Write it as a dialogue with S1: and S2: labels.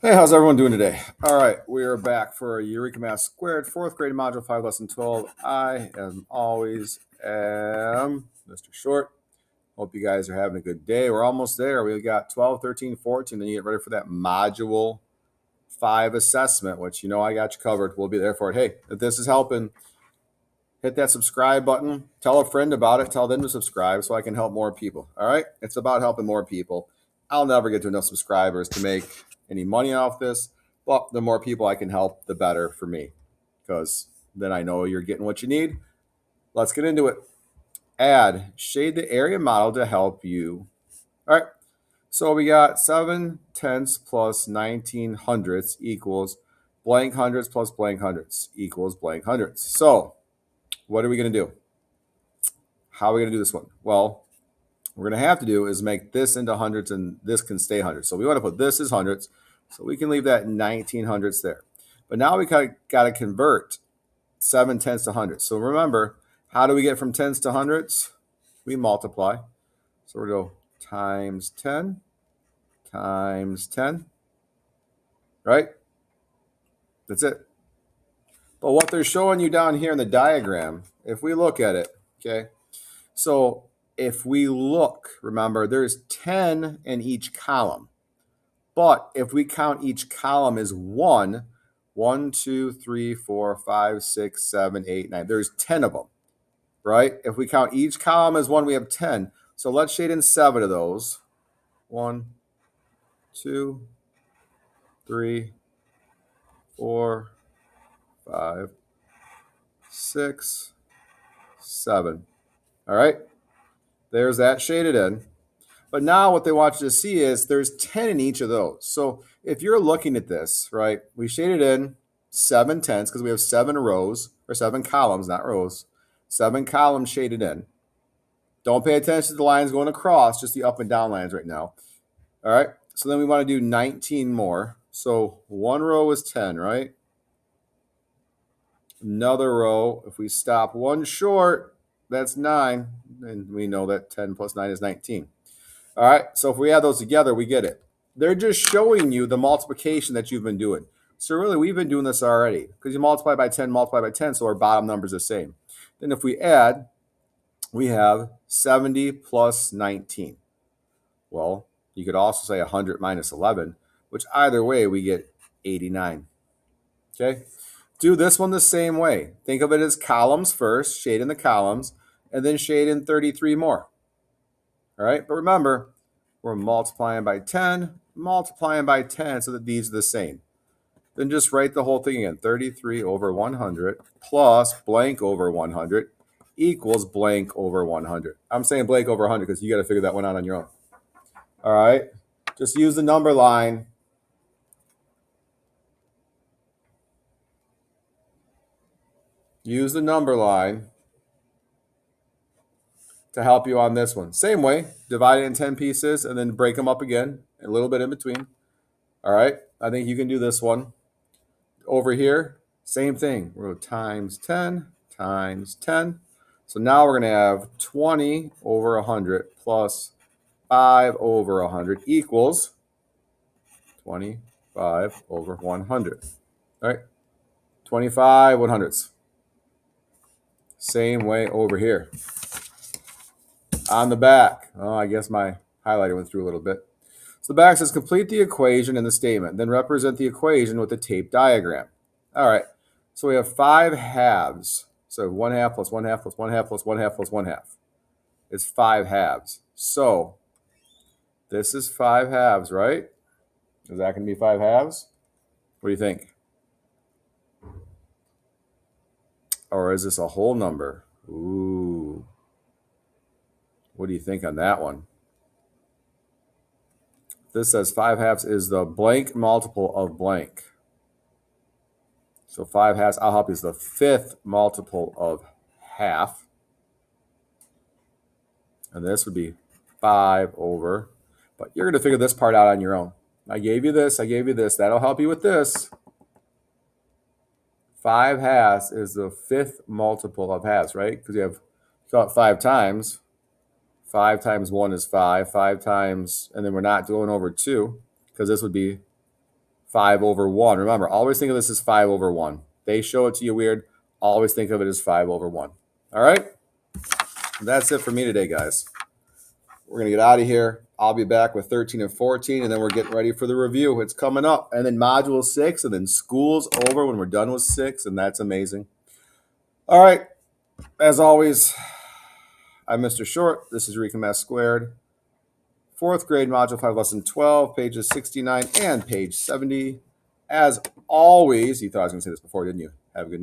S1: Hey, how's everyone doing today? All right, we are back for a Eureka Math Squared, fourth grade module 5, lesson 12. I, as always, am Mr. Short. Hope you guys are having a good day. We're almost there. We got 12, 13, 14. Then you get ready for that module 5 assessment, which I got you covered. We'll be there for it. Hey, if this is helping, hit that subscribe button. Tell a friend about it. Tell them to subscribe so I can help more people. All right? It's about helping more people. I'll never get to enough subscribers to make any money off this, but the more people I can help, the better for me, because then I know you're getting what you need. Let's get into it. Add, shade the area model to help you. All right, so we got 7 tenths plus 19 hundredths equals blank hundredths plus blank hundredths equals blank hundredths. So what are we going to do? How are we going to do this one? Well, what we're going to have to do is make this into hundreds, and this can stay hundreds. So we want to put this as hundreds, so we can leave that 19 hundredths there. But now we got to convert 7 tenths to hundreds. So remember, how do we get from tenths to hundreds? We multiply. So we're going to go times 10 times 10, right? That's it. But what they're showing you down here in the diagram, if we look at it, okay, so if we look, remember, there's 10 in each column. But if we count each column as 1, 1, 2, 3, 4, 5, 6, 7, 8, 9. There's 10 of them, right? If we count each column as 1, we have 10. So let's shade in 7 of those. 1, 2, 3, 4, 5, 6, 7. All right? There's that shaded in. But now what they want you to see is there's 10 in each of those. So if you're looking at this, right, we shaded in 7 tenths because we have 7 rows, or 7 columns, not rows. 7 columns shaded in. Don't pay attention to the lines going across, just the up and down lines right now. All right, so then we want to do 19 more. So one row is 10, right? Another row, if we stop one short, that's 9. And we know that 10 plus 9 is 19. All right, so if we add those together, we get it. They're just showing you the multiplication that you've been doing. So really, we've been doing this already because you multiply by 10, so our bottom number is the same. Then if we add, we have 70 plus 19. Well, you could also say 100 minus 11, which either way, we get 89. Okay, do this one the same way. Think of it as columns first, shade in the columns, and then shade in 33 more. All right, but remember, we're multiplying by 10 so that these are the same. Then just write the whole thing again. 33 over 100 plus blank over 100 equals blank over 100. I'm saying blank over 100 because you got to figure that one out on your own. All right, just use the number line. Use the number line to help you on this one. Same way, divide it in 10 pieces and then break them up again, a little bit in between. All right, I think you can do this one. Over here, same thing. We're going to times 10 times 10. So now we're going to have 20 over 100 plus 5 over 100 equals 25 over 100. All right, 25 100ths. Same way over here. On the back, I guess my highlighter went through a little bit. So the back says complete the equation in the statement, then represent the equation with the tape diagram. All right, so we have 5 halves. So 1 half plus 1 half plus 1 half plus 1 half plus 1 half is 5 halves. So this is 5 halves, right? Is that going to be 5 halves? What do you think? Or is this a whole number? Ooh. What do you think on that one? This says 5 halves is the blank multiple of blank. So 5 halves, I'll help you, is the 5th multiple of half. And this would be 5 over. But you're going to figure this part out on your own. I gave you this, I gave you this. That'll help you with this. 5 halves is the 5th multiple of halves, right? Because you got 5 times. 5 times 1 is 5. 5 times, and then we're not going over 2, because this would be 5 over 1. Remember, always think of this as 5 over 1. They show it to you weird. Always think of it as 5 over 1. All right? That's it for me today, guys. We're going to get out of here. I'll be back with 13 and 14, and then we're getting ready for the review. It's coming up. And then module 6, and then school's over when we're done with 6, and that's amazing. All right. As always, I'm Mr. Short. This is Eureka Math Squared. 4th grade, Module 5, Lesson 12, pages 69 and page 70. As always, you thought I was going to say this before, didn't you? Have a good night.